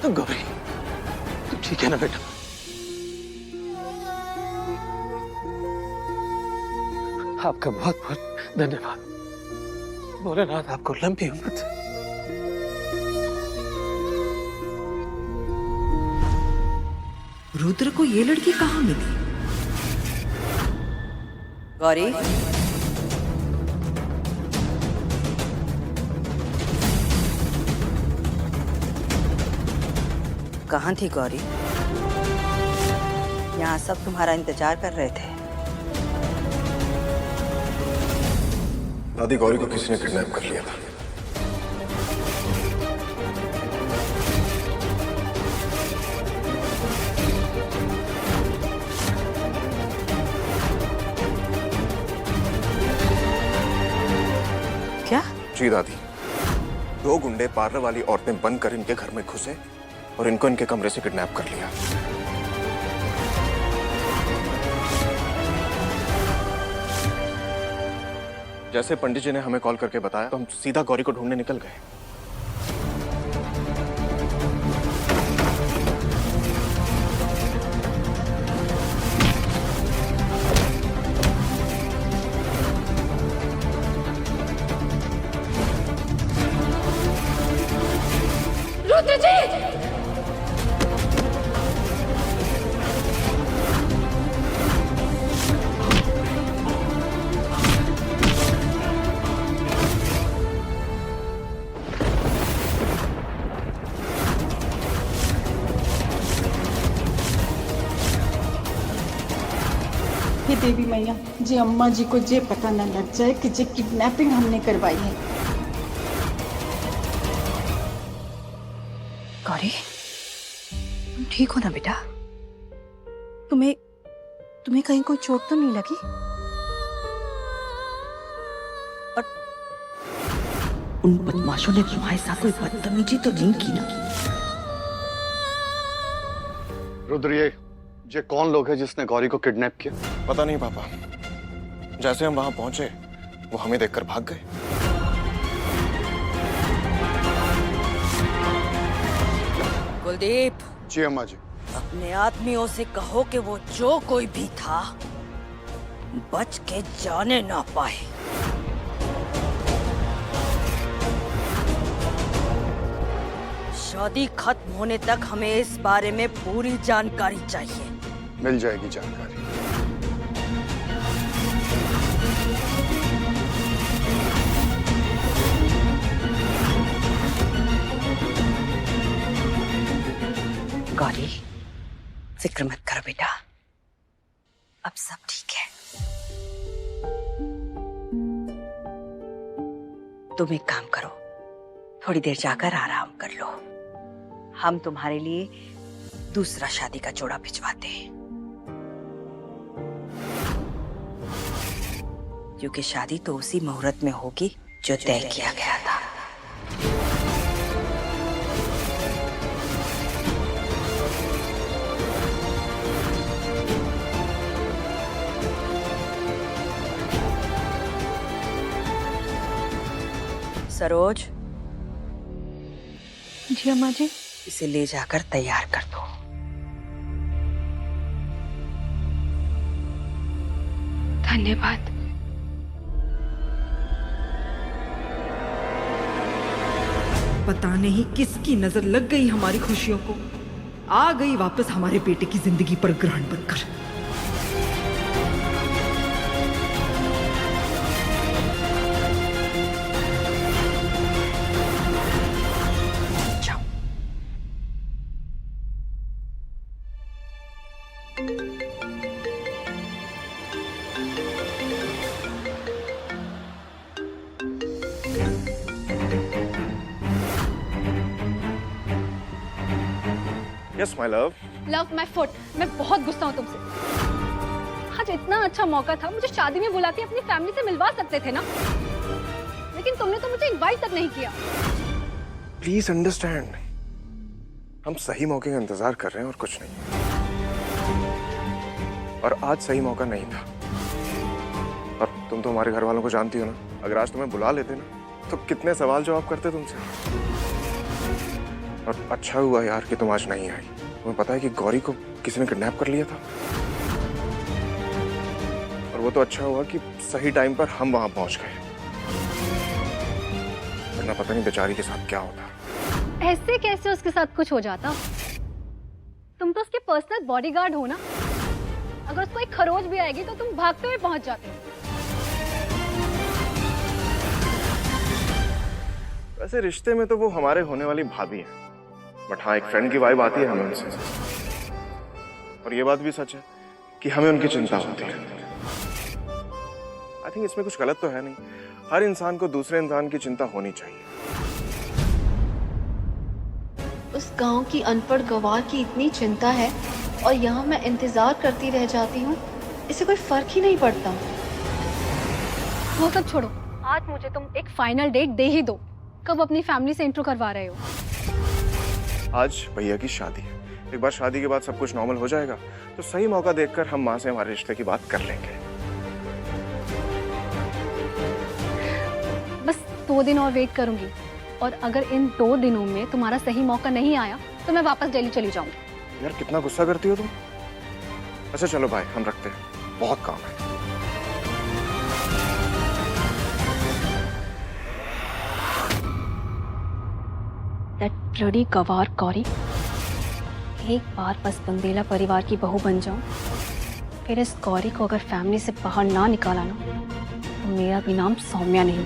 गौरी, तू ठीक है ना बेटा? आपका बहुत बहुत धन्यवाद। भोलेनाथ आपको लंबी उम्र दे। रुद्र को ये लड़की कहाँ मिली? गौरी, कहाँ थी गौरी? यहाँ सब तुम्हारा इंतजार कर रहे थे। दादी, गौरी को किसी ने किडनैप कर लिया था। क्या? जी दादी, 2 गुंडे पार्लर वाली औरतें बनकर इनके घर में घुसे और इनको इनके कमरे से किडनैप कर लिया। जैसे पंडित जी ने हमें कॉल करके बताया तो हम सीधा गौरी को ढूंढने निकल गए। रुद्र जी! हे देवी मैया, जे अम्मा जी को जे पता न लग जाए कि जे किडनैपिंग हमने करवाई है। गौरी, तुम ठीक हो ना बेटा? तुम्हें कहीं कोई चोट तो नहीं लगी? और उन बदमाशों ने तुम्हारे साथ कोई बदतमीजी तो नहीं की ना? रुद्र, ये कौन लोग हैं जिसने गौरी को किडनैप किया? पता नहीं पापा, जैसे हम वहां पहुंचे वो हमें देखकर भाग गए। कुलदीप, जी अम्मा जी। अपने आदमियों से कहो कि वो जो कोई भी था बच के जाने ना पाए। शादी खत्म होने तक हमें इस बारे में पूरी जानकारी चाहिए। मिल जाएगी जानकारी। गौरी, फिक्र मत करो बेटा, अब सब ठीक है। तुम एक काम करो, थोड़ी देर जाकर आराम कर लो। हम तुम्हारे लिए दूसरा शादी का जोड़ा भिजवाते हैं, क्योंकि शादी तो उसी मुहूर्त में होगी जो तय किया गया था। सरोज, जी अम्मा जी। इसे ले जाकर तैयार कर दो। धन्यवाद। पता नहीं किसकी नजर लग गई हमारी खुशियों को, आ गई वापस हमारे बेटे की जिंदगी पर ग्रहण बनकर। Yes my love. Love my foot. मैं बहुत गुस्सा हूँ तुमसे। आज इतना अच्छा मौका था, मुझे शादी में बुला के अपनी फैमिली से मिलवा सकते थे ना, लेकिन तुमने तो मुझे इनवाइट तक नहीं किया। प्लीज अंडरस्टैंड, हम सही मौके का इंतजार कर रहे हैं और कुछ नहीं। और आज सही मौका नहीं था। और तुम तो हमारे घर वालों को जानती हो ना, अगर आज तुम्हें बुला लेते ना तो कितने सवाल जवाब करते तुमसे। और अच्छा हुआ यार कि तुम आज नहीं आई। तुम्हें पता है कि गौरी को किसी ने किडनैप कर लिया था, और वो तो अच्छा हुआ कि सही टाइम पर हम वहां पहुंच गए, वरना पता नहीं बेचारी के साथ क्या होता। ऐसे कैसे उसके साथ कुछ हो जाता? तुम तो उसके पर्सनल बॉडीगार्ड हो ना। अगर उसको एक खरोच भी आएगी तो तुम भागते हुए पहुंच जाते हो। वैसे रिश्ते में तो वो हमारे होने वाली भाभी है, बट हाँ, एक फ्रेंड की वाइब आती है हमें उनसे। और ये बात भी सच है कि हमें उनकी चिंता होती है। आई थिंक इसमें कुछ गलत तो है नहीं। हर इंसान को दूसरे इंसान की चिंता होनी चाहिए। उस गांव की अनपढ़ गवार की इतनी चिंता है और यहाँ मैं इंतजार करती रह जाती हूँ, इससे कोई फर्क ही नहीं पड़ता। वो सब छोड़ो, आज मुझे तुम एक फाइनल डेट दे ही दो। कब अपनी फैमिली से इंट्रो करवा रहे हो? आज भैया की शादी है। एक बार शादी के बाद सब कुछ नॉर्मल हो जाएगा तो सही मौका देखकर हम माँ से हमारे रिश्ते की बात कर लेंगे। बस 2 दिन और वेट करूंगी, और अगर इन 2 दिनों में तुम्हारा सही मौका नहीं आया तो मैं वापस दिल्ली चली जाऊंगी। यार कितना गुस्सा करती हो तुम। अच्छा चलो भाई, हम रखते हैं, बहुत काम है। That bloody गवार गौरी। एक बार बस बुंदेला परिवार की बहू बन जाऊं, फिर इस गौरी को अगर फैमिली से बाहर ना निकाला ना तो मेरा भी नाम सौम्या नहीं।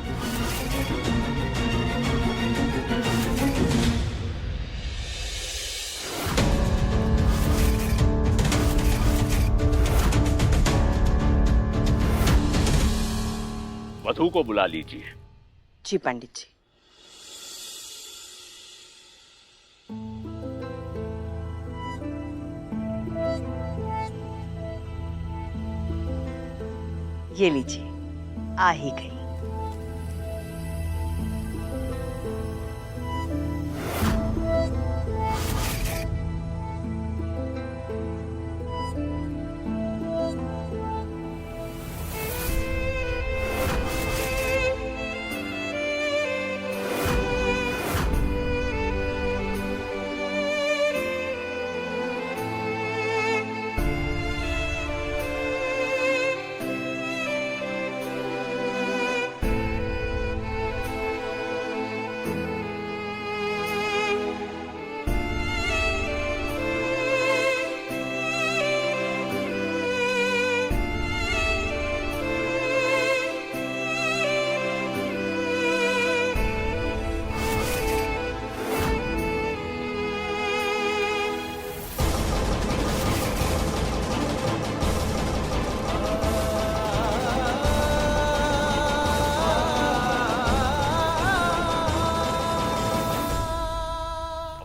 वधू को बुला लीजिए। जी पंडित जी। ये लीजिए, आ ही गई।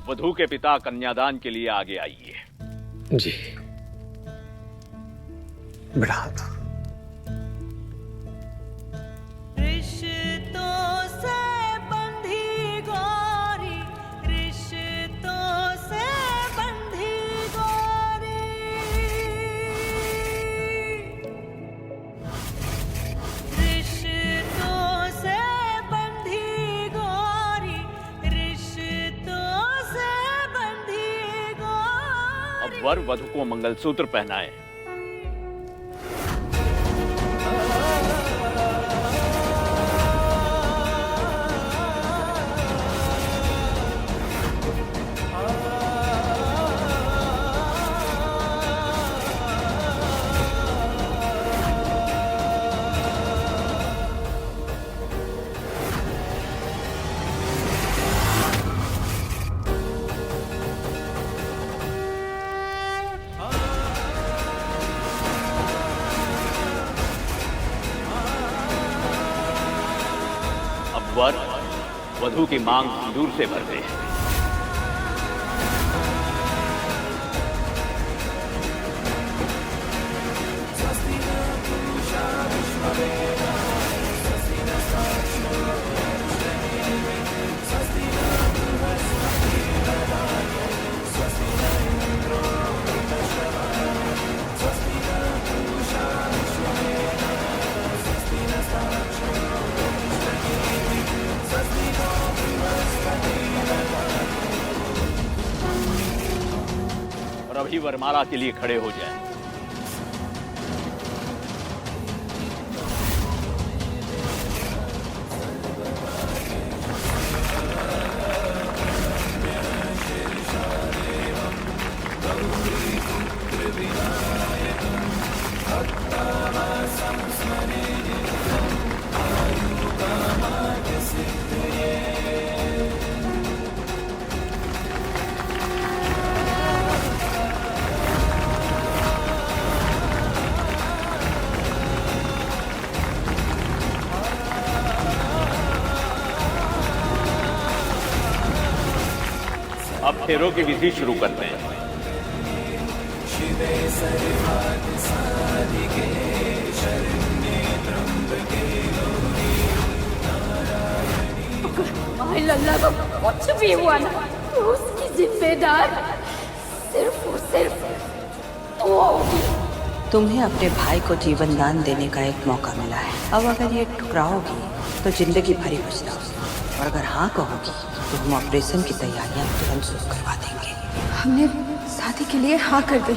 वधू के पिता कन्यादान के लिए आगे आइए। जी बढ़ा दो। रिश्तों से बंधी गौरी, रिश्तों से बंधी गौरी, रिश्तों से बंधी गौरी, रिश्तों से बंधी गौरी। अब वर वधू को मंगलसूत्र पहनाए। वर वधू की मांग सिंदूर से भर दे। Swasti सभी वरमाला के लिए खड़े हो जाएं। अब फेरों की विधि शुरू करते हैं। माय लल्ला को कुछ भी हुआ ना तो उसकी जिम्मेदार सिर्फ और सिर्फ तू होगी। तुम्हें अपने भाई को जीवन दान देने का एक मौका मिला है। अब अगर ये ठुकराओगी तो जिंदगी भरी पछताओगी, और अगर हाँ कहोगी तो हम ऑपरेशन की तैयारियां तुरंत शुरू करवा देंगे। हमने शादी के लिए हाँ कर दी।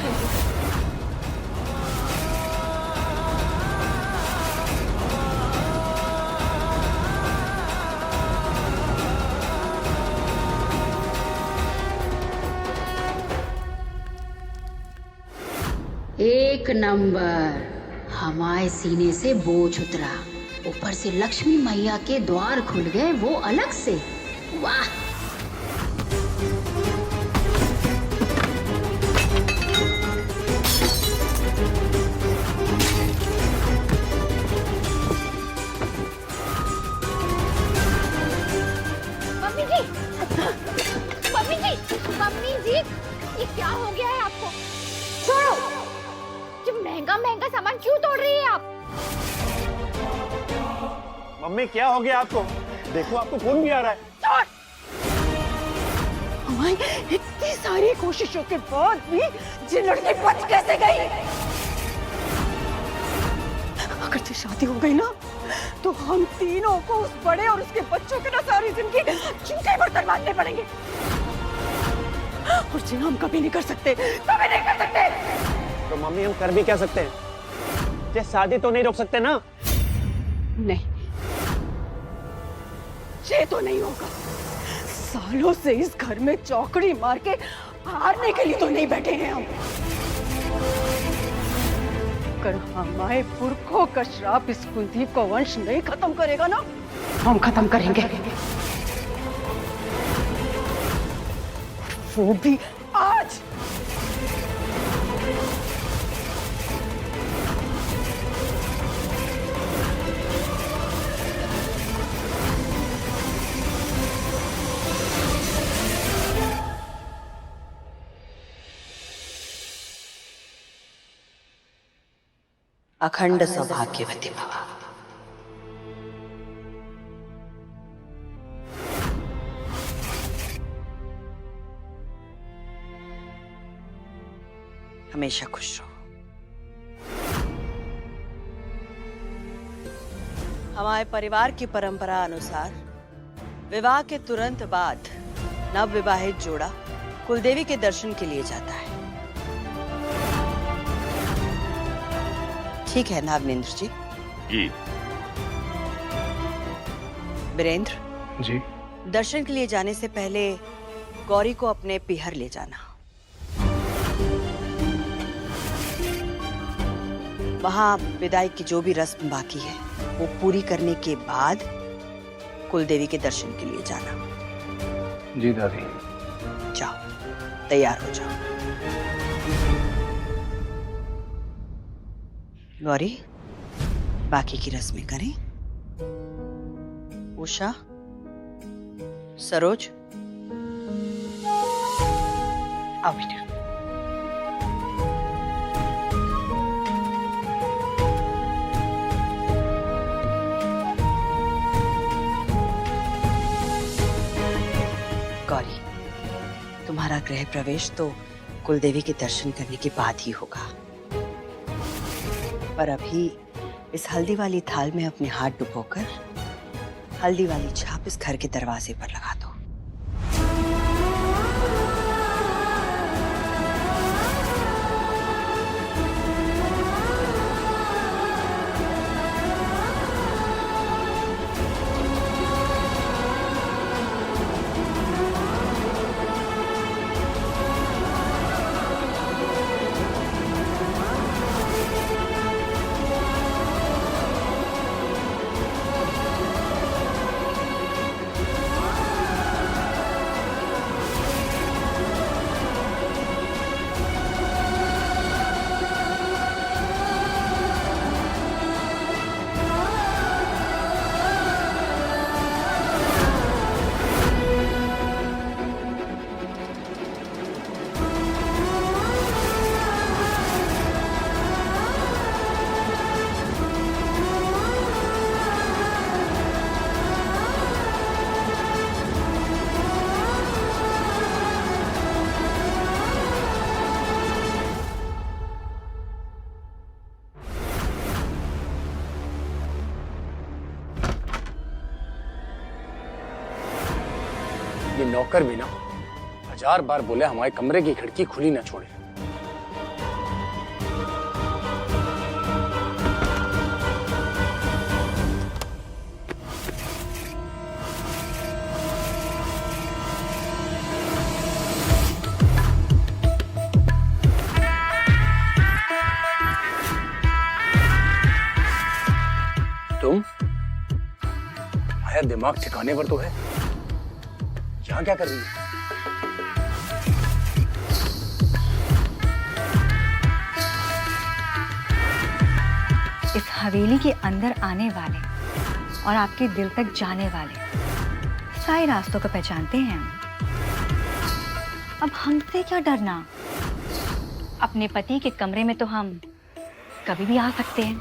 एक नंबर। हमारे सीने से बोझ उतरा, ऊपर से लक्ष्मी मैया के द्वार खुल गए, वो अलग से। वाह। मम्मी जी, ये क्या हो गया है आपको? छोड़ो, जब महंगा महंगा सामान क्यों तोड़ रही है आप? मम्मी क्या हो गया आपको? देखो आपको खून भी आ रहा है। हमारी इतनी सारी कोशिशों के बाद भी ये लड़की बच कैसे गई? अगर ये शादी हो गई ना तो हम तीनों को उस बड़े और उसके बच्चों के ना सारी जिंदगी चूके बर्तन मारने पड़ेंगे, और जिन्हें हम कभी नहीं कर सकते, कभी नहीं कर सकते। तो मम्मी हम कर भी क्या सकते हैं? ये शादी तो नहीं रोक सकते ना? नहीं, ये तो नहीं होगा। सालों से इस घर में चौकड़ी मार के हारने के लिए तो नहीं बैठे हैं हम। अगर हमारे पुरखों का श्राप इस कुलदीप को वंश नहीं खत्म करेगा ना, हम खत्म करेंगे, वो भी आज। अखंड सौभाग्यवती भव। हमेशा खुश रहो। हमारे परिवार की परंपरा अनुसार विवाह के तुरंत बाद नव विवाहित जोड़ा कुलदेवी के दर्शन के लिए जाता है। ठीक है ना अवनिंद्र जी? जी। वीरेंद्र जी। दर्शन के लिए जाने से पहले गौरी को अपने पीहर ले जाना। वहां विदाई की जो भी रस्म बाकी है वो पूरी करने के बाद कुलदेवी के दर्शन के लिए जाना। जी दादी। जाओ, तैयार हो जाओ। गौरी, बाकी की रस्में करें। उषा, सरोज, आओ बेटा। गौरी, तुम्हारा गृह प्रवेश तो कुलदेवी के दर्शन करने के बाद ही होगा, पर अभी इस हल्दी वाली थाल में अपने हाथ डुबोकर हल्दी वाली छाप इस घर के दरवाजे पर लगा दो। नौकर भी ना 1000 बार बोले हमारे कमरे की खिड़की खुली ना छोड़े। तुम आया दिमाग ठिकाने पर तो है, यहाँ क्या कर रही है? इस हवेली के अंदर आने वाले और आपके दिल तक जाने वाले सारे रास्तों को पहचानते हैं हम। अब हमसे क्या डरना? अपने पति के कमरे में तो हम कभी भी आ सकते हैं,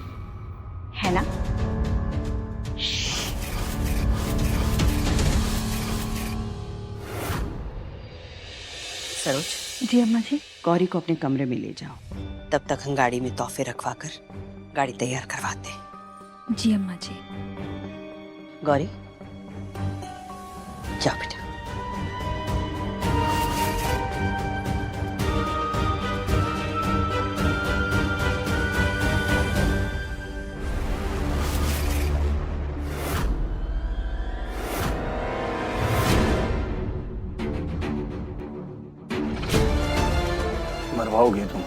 है ना? सरोज। जी अम्मा जी। गौरी को अपने कमरे में ले जाओ, तब तक हम गाड़ी में तोहफे रखवा कर गाड़ी तैयार करवाते हैं। जी अम्मा जी। गौरी जा बेटा। मरवाओगे तुम?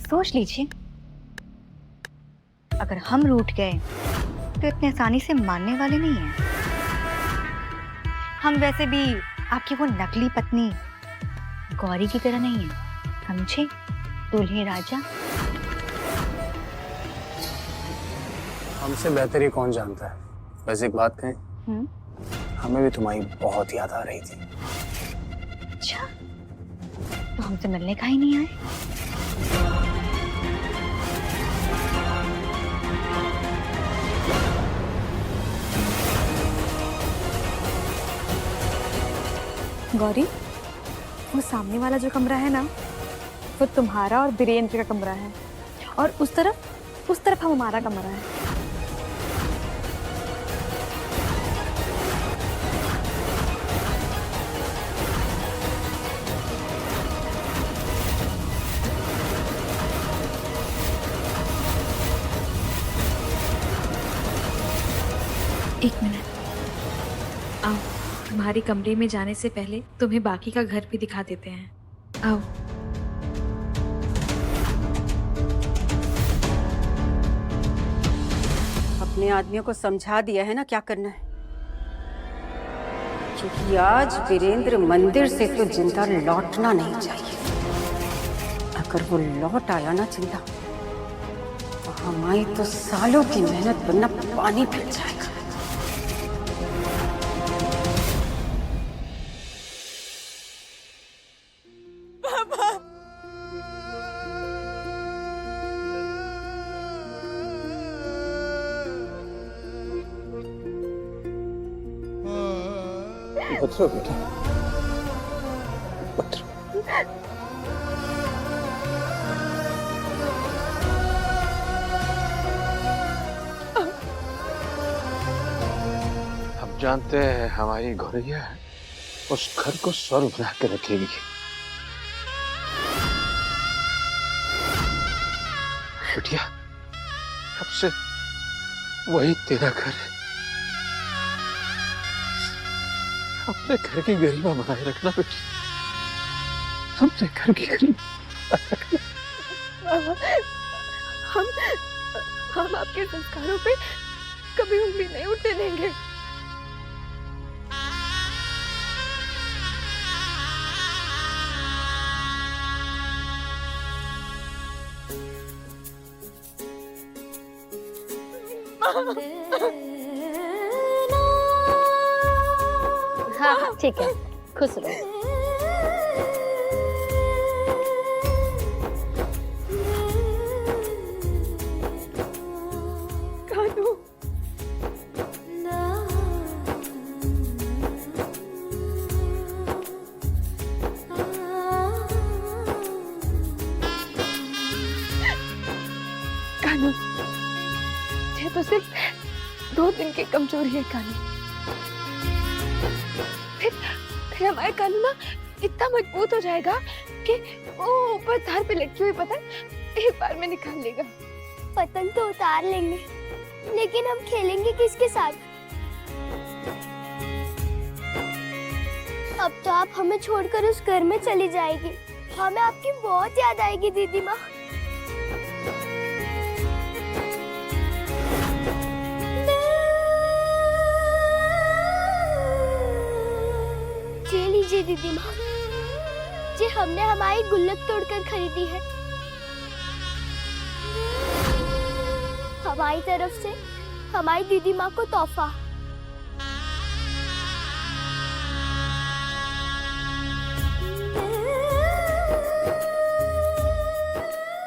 सोच लीजिए, अगर हम रूठ गए तो इतने आसानी से मानने वाले नहीं हैं। हम वैसे भी आपकी वो नकली पत्नी गौरी की तरह नहीं है, समझे? दूल्हे राजा। हमसे बेहतर ये कौन जानता है। वैसे एक बात कहें, हमें भी तुम्हारी बहुत याद आ रही थी। अच्छा, तो हमसे मिलने का ही नहीं आए? गौरी, वो सामने वाला जो कमरा है ना, वो तुम्हारा और बीरेंद्र का कमरा है, और उस तरफ हमारा कमरा है। एक मिनट, आओ, तुम्हारे कमरे में जाने से पहले तुम्हें बाकी का घर भी दिखा देते हैं। आओ। अपने आदमियों को समझा दिया है ना क्या करना है, क्योंकि आज वीरेंद्र मंदिर से तो जिंदा लौटना नहीं चाहिए। अगर वो लौट आया ना जिंदा, तो हमारी तो सालों की मेहनत बनना पानी फिर जाएगा। उतरो बेटा, उतरो। हम जानते हैं हमारी गौरैया उस घर को स्वर्ग बना के रखेगी। बिटिया, अब से वही तेरा घर है। अपने घर की गरिमा बनाए रखना बेटी, अपने घर की गरिमा रखना। हम आपके संस्कारों पे कभी उंगली नहीं उठने देंगे। हाँ हाँ ठीक है, खुश रहो। कानू, कानू, मुझे तो सिर्फ 2 दिन की कमजोरी है कानू। फिर हमारा कानू ना इतना मजबूत हो जाएगा कि वो ऊपर तार पे लटकी हुई पतंग एक बार में निकाल लेगा। पतंग तो उतार लेंगे, लेकिन हम खेलेंगे किसके साथ? अब तो आप हमें छोड़कर उस घर में चली जाएगी। हमें आपकी बहुत याद आएगी दीदी माँ। ये लीजिए दीदी माँ, जी हमने हमारी गुल्लक तोड़कर खरीदी है। हमारी तरफ से हमारी दीदी माँ को तोहफा।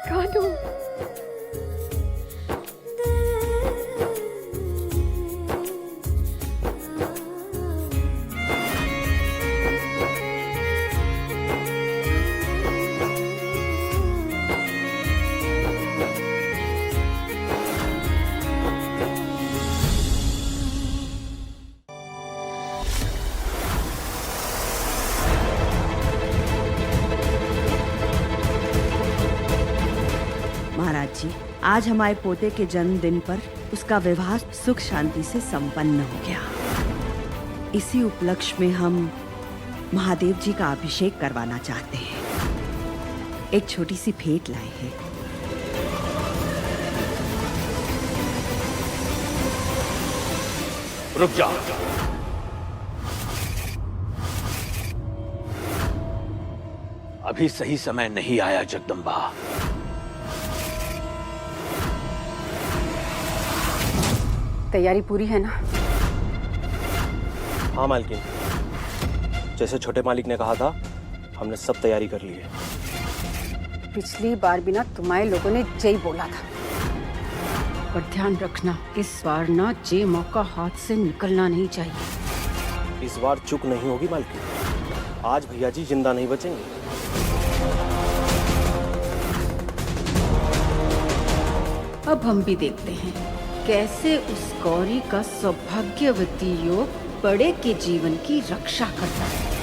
कानू महाराज जी, आज हमारे पोते के जन्मदिन पर उसका विवाह सुख शांति से संपन्न हो गया। इसी उपलक्ष्य में हम महादेव जी का अभिषेक करवाना चाहते हैं। एक छोटी सी भेंट लाए हैं। रुक जा। अभी सही समय नहीं आया जगदम्बा। तैयारी पूरी है ना? हाँ मालकिन, जैसे छोटे मालिक ने कहा था, हमने सब तैयारी कर ली है। पिछली बार भी ना तुम्हारे लोगों ने जय बोला था, पर ध्यान रखना इस बार ना जे मौका हाथ से निकलना नहीं चाहिए। इस बार चूक नहीं होगी मालकिन। आज भैया जी जिंदा नहीं बचेंगे। अब हम भी देखते हैं कैसे उस गौरी का सौभाग्यवती योग बड़े के जीवन की रक्षा करता है।